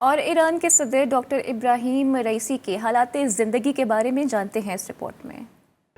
اور ایران کے صدر ڈاکٹر ابراہیم رئیسی کے حالات زندگی کے بارے میں جانتے ہیں اس رپورٹ میں۔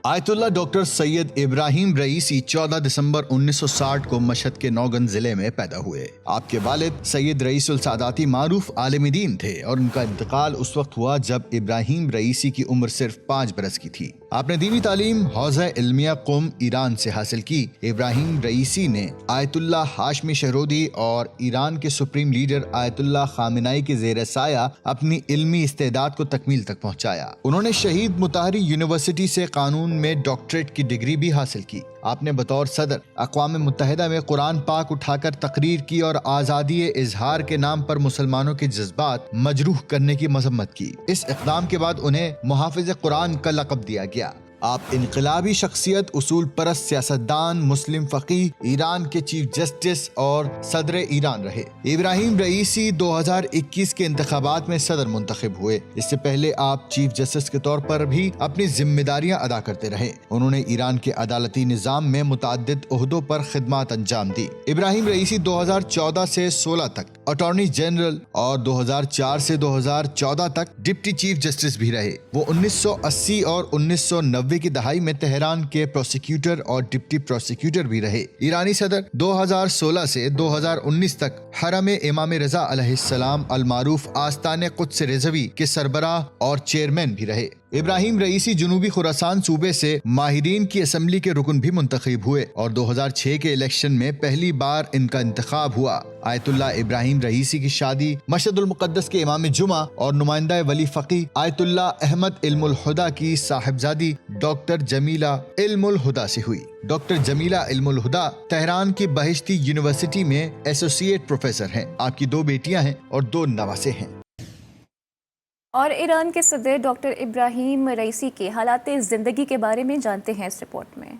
آیت اللہ ڈاکٹر سید ابراہیم رئیسی 14 دسمبر 1960 کو مشہد کے نوگن ضلع میں پیدا ہوئے۔ آپ کے والد سید رئیس الساداتی معروف عالم دین تھے اور ان کا انتقال اس وقت ہوا جب ابراہیم رئیسی کی عمر صرف 5 برس کی تھی۔ آپ نے دینی تعلیم حوزہ علمیہ قم ایران سے حاصل کی۔ ابراہیم رئیسی نے آیت اللہ ہاشمی شہرودی اور ایران کے سپریم لیڈر آیت اللہ خامنائی کے زیر سایہ اپنی علمی استعداد کو تکمیل تک پہنچایا۔ انہوں نے شہید مطہری یونیورسٹی سے قانون میں ڈاکٹریٹ کی ڈگری بھی حاصل کی۔ آپ نے بطور صدر اقوام متحدہ میں قرآن پاک اٹھا کر تقریر کی اور آزادی اظہار کے نام پر مسلمانوں کے جذبات مجروح کرنے کی مذمت کی۔ اس اقدام کے بعد انہیں محافظ قرآن کا لقب دیا گیا۔ آپ انقلابی شخصیت، اصول پرست سیاستدان، مسلم فقیہ، ایران کے چیف جسٹس اور صدر ایران رہے۔ ابراہیم رئیسی 2021 کے انتخابات میں صدر منتخب ہوئے۔ اس سے پہلے آپ چیف جسٹس کے طور پر بھی اپنی ذمہ داریاں ادا کرتے رہے۔ انہوں نے ایران کے عدالتی نظام میں متعدد عہدوں پر خدمات انجام دی۔ ابراہیم رئیسی 2014 سے 16 تک اٹارنی جنرل اور 2004 سے 2014 تک ڈپٹی چیف جسٹس بھی رہے۔ وہ 1980 اور 1990 کی دہائی میں تہران کے پروسیکیوٹر اور ڈپٹی پروسیکیوٹر بھی رہے۔ ایرانی صدر 2016 سے 2019 تک حرم امام رضا علیہ السلام المعروف آستان قدس رضوی کے سربراہ اور چیئرمین بھی رہے۔ ابراہیم رئیسی جنوبی خراسان صوبے سے ماہرین کی اسمبلی کے رکن بھی منتخب ہوئے اور 2006 کے الیکشن میں پہلی بار ان کا انتخاب ہوا۔ آیت اللہ ابراہیم رئیسی کی شادی مشہد المقدس کے امام جمعہ اور نمائندہ ولی فقیہ آیت اللہ احمد علم الہدیٰ کی صاحبزادی ڈاکٹر جمیلہ علم الہدیٰ سے ہوئی۔ ڈاکٹر جمیلہ علم الہدیٰ تہران کی بہشتی یونیورسٹی میں ایسوسیٹ پروفیسر ہیں۔ آپ کی 2 بیٹیاں ہیں اور 2 نواسے ہیں۔ اور ایران کے صدر ڈاکٹر ابراہیم رئیسی کے حالات زندگی کے بارے میں جانتے ہیں اس رپورٹ میں۔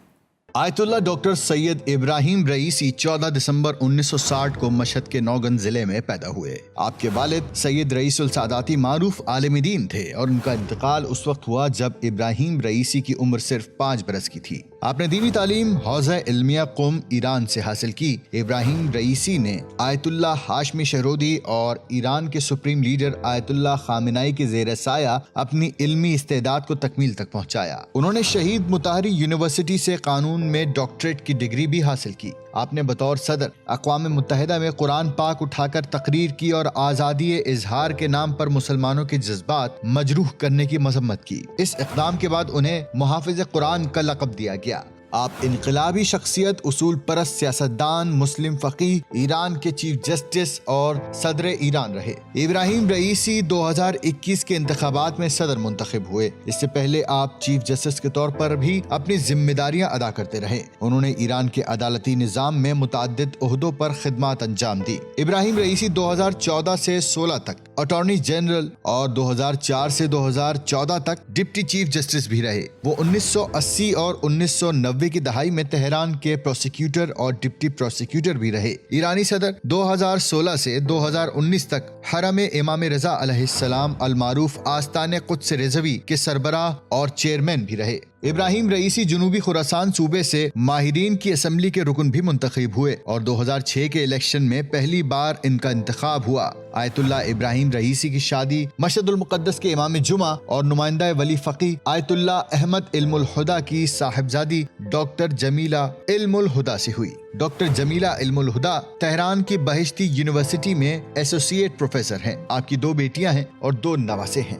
آیت اللہ ڈاکٹر سید ابراہیم رئیسی 14 دسمبر 1960 کو مشہد کے نوگن ضلع میں پیدا ہوئے۔ آپ کے والد سید رئیس الساداتی معروف عالم دین تھے اور ان کا انتقال اس وقت ہوا جب ابراہیم رئیسی کی عمر صرف 5 برس کی تھی۔ آپ نے دینی تعلیم حوزہ علمیہ قم ایران سے حاصل کی۔ ابراہیم رئیسی نے آیت اللہ ہاشمی شہرودی اور ایران کے سپریم لیڈر آیت اللہ خامنائی کے زیر سایہ اپنی علمی استعداد کو تکمیل تک پہنچایا۔ انہوں نے شہید مطہری یونیورسٹی سے قانون میں ڈاکٹریٹ کی ڈگری بھی حاصل کی۔ آپ نے بطور صدر اقوام متحدہ میں قرآن پاک اٹھا کر تقریر کی اور آزادی اظہار کے نام پر مسلمانوں کے جذبات مجروح کرنے کی مذمت کی۔ اس اقدام کے بعد انہیں محافظ قرآن کا لقب دیا گیا۔ آپ انقلابی شخصیت، اصول پرست سیاستدان، مسلم فقیہ، ایران کے چیف جسٹس اور صدر ایران رہے۔ ابراہیم رئیسی 2021 کے انتخابات میں صدر منتخب ہوئے۔ اس سے پہلے آپ چیف جسٹس کے طور پر بھی اپنی ذمہ داریاں ادا کرتے رہے۔ انہوں نے ایران کے عدالتی نظام میں متعدد عہدوں پر خدمات انجام دی۔ ابراہیم رئیسی 2014 سے 16 تک اٹارنی جنرل اور 2004 سے 2014 تک ڈپٹی چیف جسٹس بھی رہے۔ وہ 1980 اور 1990 کی دہائی میں تہران کے پروسیکیوٹر اور ڈپٹی پروسیکیوٹر بھی رہے۔ ایرانی صدر 2016 سے 2019 تک حرم امام رضا علیہ السلام المعروف آستان قدس رضوی کے سربراہ اور چیئرمین بھی رہے۔ ابراہیم رئیسی جنوبی خراسان صوبے سے ماہرین کی اسمبلی کے رکن بھی منتخب ہوئے اور 2006 کے الیکشن میں پہلی بار ان کا انتخاب ہوا۔ آیت اللہ ابراہیم رئیسی کی شادی مشہد المقدس کے امام جمعہ اور نمائندہ ولی فقیہ آیت اللہ احمد علم الہدیٰ کی صاحبزادی ڈاکٹر جمیلہ علم الہدیٰ سے ہوئی۔ ڈاکٹر جمیلہ علم الہدیٰ تہران کی بہشتی یونیورسٹی میں ایسوسیٹ پروفیسر ہیں۔ آپ کی 2 بیٹیاں ہیں اور 2 نواسے ہیں۔